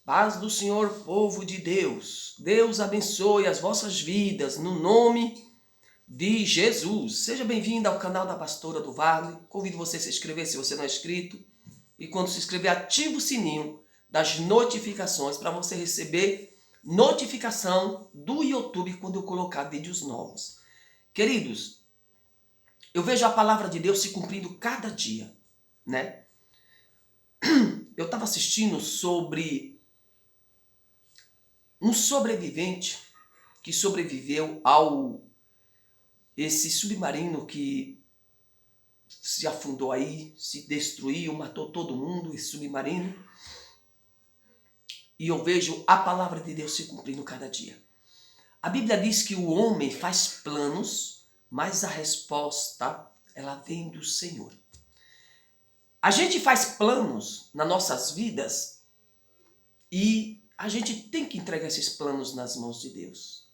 Paz do Senhor, povo de Deus. Deus abençoe as vossas vidas no nome de Jesus. Seja bem-vindo ao canal da Pastora do Vale. Convido você a se inscrever se você não é inscrito. E quando se inscrever, ative o sininho das notificações para você receber notificação do YouTube quando eu colocar vídeos novos. Queridos, eu vejo a palavra de Deus se cumprindo cada dia, né? Eu estava assistindo sobre um sobrevivente que sobreviveu ao esse submarino que se afundou aí, se destruiu, matou todo mundo, esse submarino. E eu vejo a palavra de Deus se cumprindo cada dia. A Bíblia diz que o homem faz planos, mas a resposta, ela vem do Senhor. A gente faz planos nas nossas vidas e a gente tem que entregar esses planos nas mãos de Deus.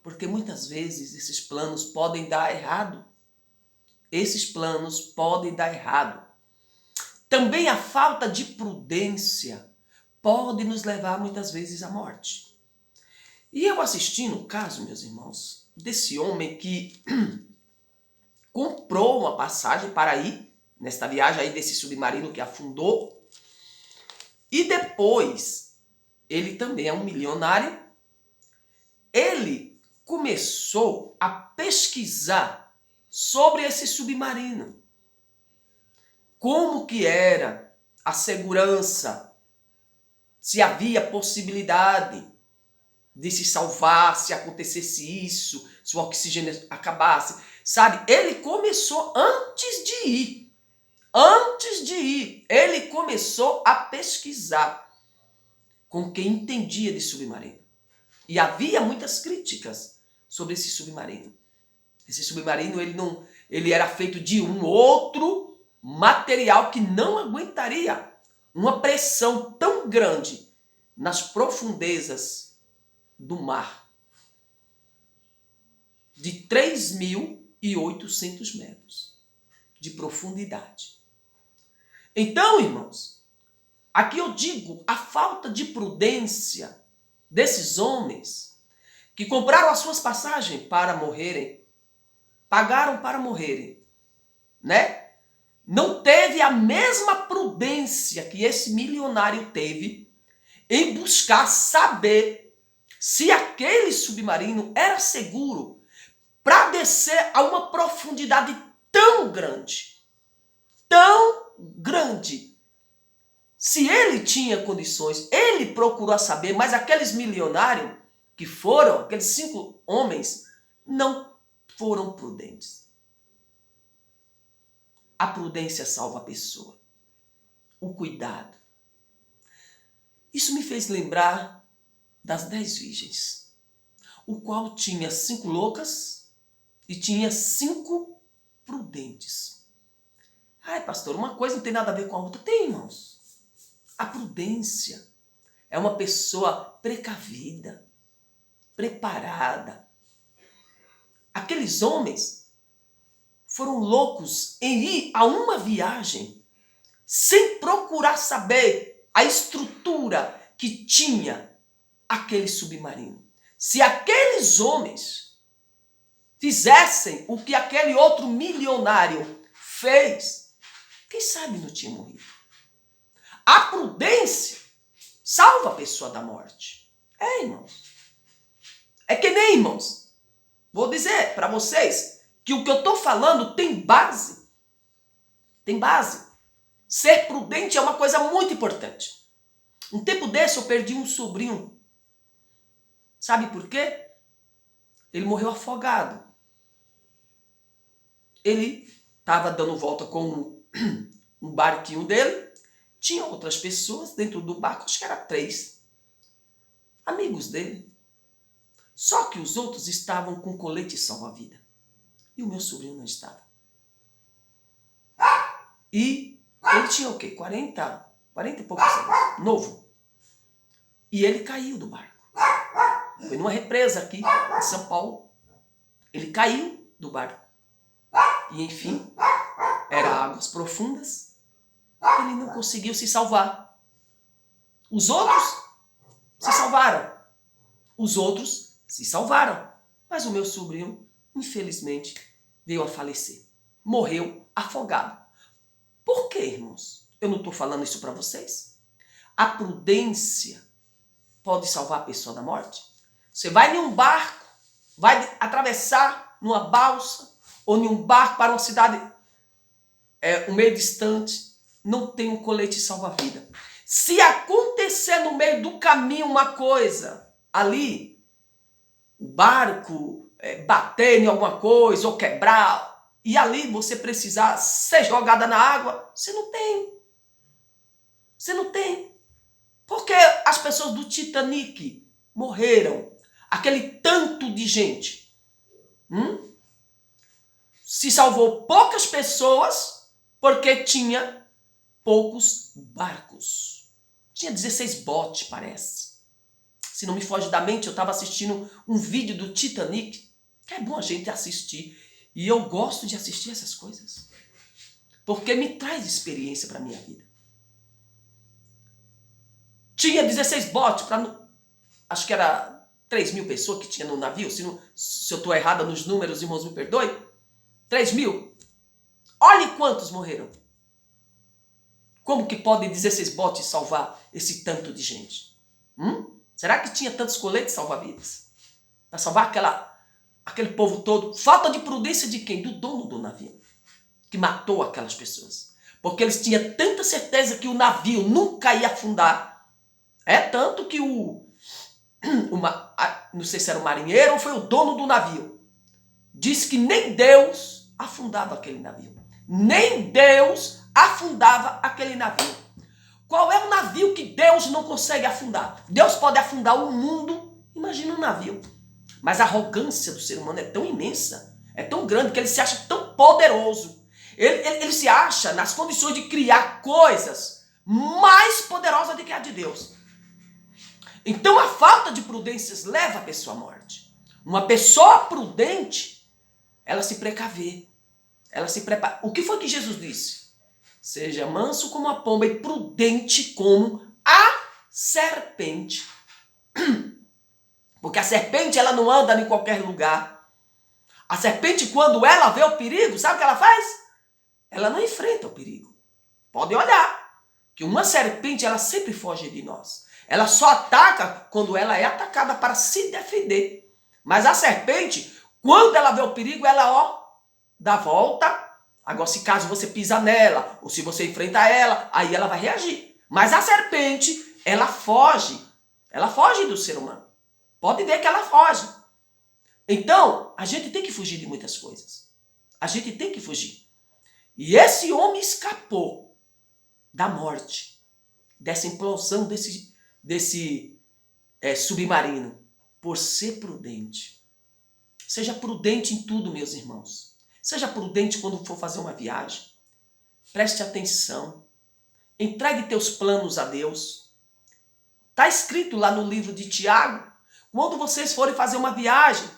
Porque muitas vezes esses planos podem dar errado. Esses planos podem dar errado. Também a falta de prudência pode nos levar muitas vezes à morte. E eu assisti no caso, meus irmãos, desse homem que comprou uma passagem para ir nesta viagem aí desse submarino que afundou. E depois, ele também é um milionário, ele começou a pesquisar sobre esse submarino. Como que era a segurança, se havia possibilidade de se salvar, se acontecesse isso, se o oxigênio acabasse. Sabe, ele começou antes de ir. Antes de ir, ele começou a pesquisar com quem entendia de submarino. E havia muitas críticas sobre esse submarino. Esse submarino ele era feito de um outro material que não aguentaria uma pressão tão grande nas profundezas do mar. De 3.800 metros de profundidade. Então, irmãos, aqui eu digo a falta de prudência desses homens que compraram as suas passagens para morrerem, pagaram para morrerem, né? Não teve a mesma prudência que esse milionário teve em buscar saber se aquele submarino era seguro para descer a uma profundidade tão grande, Se ele tinha condições, ele procurou saber, mas aqueles milionários que foram, aqueles 5 homens, não foram prudentes. A prudência salva a pessoa. O cuidado. Isso me fez lembrar das 10 virgens, o qual tinha 5 loucas e tinha 5 prudentes. Ai, pastor, uma coisa não tem nada a ver com a outra. Tem, irmãos. A prudência é uma pessoa precavida, preparada. Aqueles homens foram loucos em ir a uma viagem sem procurar saber a estrutura que tinha aquele submarino. Se aqueles homens fizessem o que aquele outro milionário fez, quem sabe não tinha morrido. A prudência salva a pessoa da morte. Irmãos. É que nem, irmãos, vou dizer para vocês que o que eu estou falando tem base. Tem base. Ser prudente é uma coisa muito importante. Um tempo desse eu perdi um sobrinho. Sabe por quê? Ele morreu afogado. Ele estava dando volta com um barquinho dele. Tinha outras pessoas dentro do barco, acho que era 3 amigos dele. Só que os outros estavam com colete salva-vida. E o meu sobrinho não estava. E ele tinha o quê? 40 e poucos anos. Novo. E ele caiu do barco. Foi numa represa aqui em São Paulo. Ele caiu do barco. E enfim, eram águas profundas. Ele não conseguiu se salvar. Os outros se salvaram. Os outros se salvaram. Mas o meu sobrinho, infelizmente, veio a falecer. Morreu afogado. Por quê, irmãos? Eu não estou falando isso para vocês? A prudência pode salvar a pessoa da morte? Você vai em um barco, vai atravessar numa balsa ou em um barco para uma cidade um meio distante, não tem um colete salva-vida. Se acontecer no meio do caminho uma coisa, ali, o barco bater em alguma coisa ou quebrar, e ali você precisar ser jogada na água, você não tem. Você não tem. Porque as pessoas do Titanic morreram. Aquele tanto de gente. Se salvou poucas pessoas porque tinha poucos barcos. Tinha 16 botes, parece. Se não me foge da mente, eu estava assistindo um vídeo do Titanic, que é bom a gente assistir. E eu gosto de assistir essas coisas. Porque me traz experiência para a minha vida. Tinha 16 botes, acho que era 3.000 pessoas que tinha no navio. Se eu estou errada nos números, irmãos, me perdoe. 3.000. Olhe quantos morreram. Como que pode 16 botes salvar esse tanto de gente? Será que tinha tantos coletes salva-vidas? Para salvar aquele povo todo? Falta de prudência de quem? Do dono do navio. Que matou aquelas pessoas. Porque eles tinham tanta certeza que o navio nunca ia afundar. Tanto que não sei se era o marinheiro ou foi o dono do navio, disse que nem Deus afundava aquele navio. Nem Deus afundava aquele navio. Qual é o navio que Deus não consegue afundar? Deus pode afundar o mundo, imagina um navio. Mas a arrogância do ser humano é tão imensa, é tão grande, que ele se acha tão poderoso. Ele se acha nas condições de criar coisas mais poderosas do que a de Deus. Então a falta de prudências leva a pessoa à morte. Uma pessoa prudente, ela se precavê. Ela se prepara. O que foi que Jesus disse? Seja manso como a pomba e prudente como a serpente. Porque a serpente, ela não anda em qualquer lugar. A serpente, quando ela vê o perigo, sabe o que ela faz? Ela não enfrenta o perigo. Pode olhar. Que uma serpente, ela sempre foge de nós. Ela só ataca quando ela é atacada para se defender. Mas a serpente, quando ela vê o perigo, ela dá volta. Agora, se caso você pisa nela, ou se você enfrenta ela, aí ela vai reagir. Mas a serpente, ela foge. Ela foge do ser humano. Pode ver que ela foge. Então, a gente tem que fugir de muitas coisas. A gente tem que fugir. E esse homem escapou da morte, dessa implosão desse submarino, por ser prudente. Seja prudente em tudo, meus irmãos. Seja prudente quando for fazer uma viagem. Preste atenção. Entregue teus planos a Deus. Está escrito lá no livro de Tiago, quando vocês forem fazer uma viagem,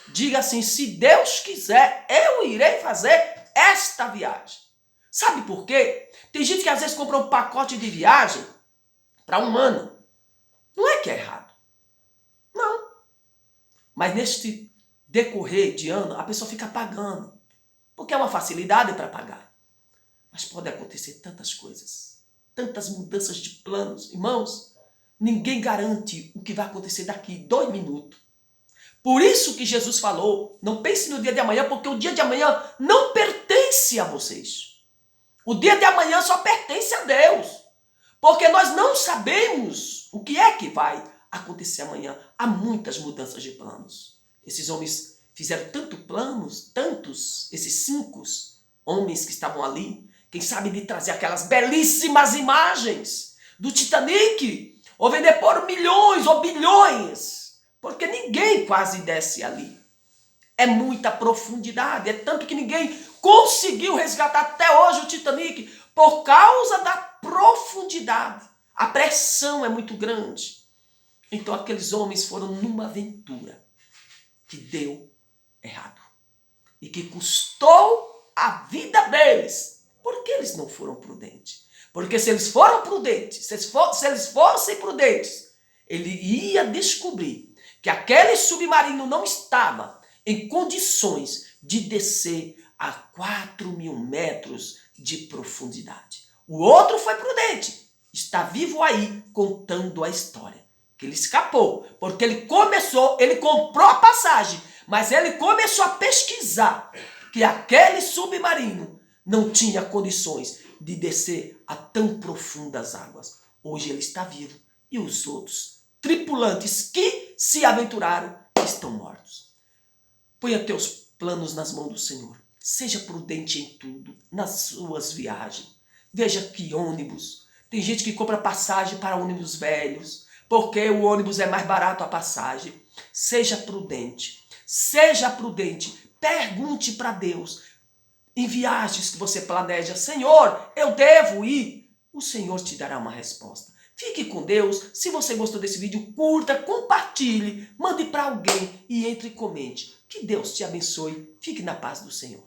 diga assim, se Deus quiser, eu irei fazer esta viagem. Sabe por quê? Tem gente que às vezes compra um pacote de viagem para um ano. Não é que é errado. Não. Mas neste decorrer de ano, a pessoa fica pagando. Porque é uma facilidade para pagar. Mas pode acontecer tantas coisas. Tantas mudanças de planos. Irmãos, ninguém garante o que vai acontecer daqui 2 minutos. Por isso que Jesus falou, não pense no dia de amanhã, porque o dia de amanhã não pertence a vocês. O dia de amanhã só pertence a Deus. Porque nós não sabemos o que é que vai acontecer amanhã. Há muitas mudanças de planos. Esses homens fizeram tantos, esses 5 homens que estavam ali, quem sabe de trazer aquelas belíssimas imagens do Titanic, ou vender por milhões ou bilhões, porque ninguém quase desce ali. É muita profundidade, é tanto que ninguém conseguiu resgatar até hoje o Titanic por causa da profundidade. A pressão é muito grande. Então aqueles homens foram numa aventura que deu errado e que custou a vida deles. Por que eles não foram prudentes? Porque se eles foram prudentes, se eles fossem prudentes, ele ia descobrir que aquele submarino não estava em condições de descer a 4.000 metros de profundidade. O outro foi prudente, está vivo aí contando a história. Que ele escapou, porque ele comprou a passagem, mas ele começou a pesquisar que aquele submarino não tinha condições de descer a tão profundas águas. Hoje ele está vivo e os outros tripulantes que se aventuraram estão mortos. Ponha teus planos nas mãos do Senhor. Seja prudente em tudo, nas suas viagens. Veja que ônibus. Tem gente que compra passagem para ônibus velhos, porque o ônibus é mais barato a passagem. Seja prudente. Seja prudente. Pergunte para Deus. Em viagens que você planeja, Senhor, eu devo ir? O Senhor te dará uma resposta. Fique com Deus. Se você gostou desse vídeo, curta, compartilhe, mande para alguém e entre e comente. Que Deus te abençoe. Fique na paz do Senhor.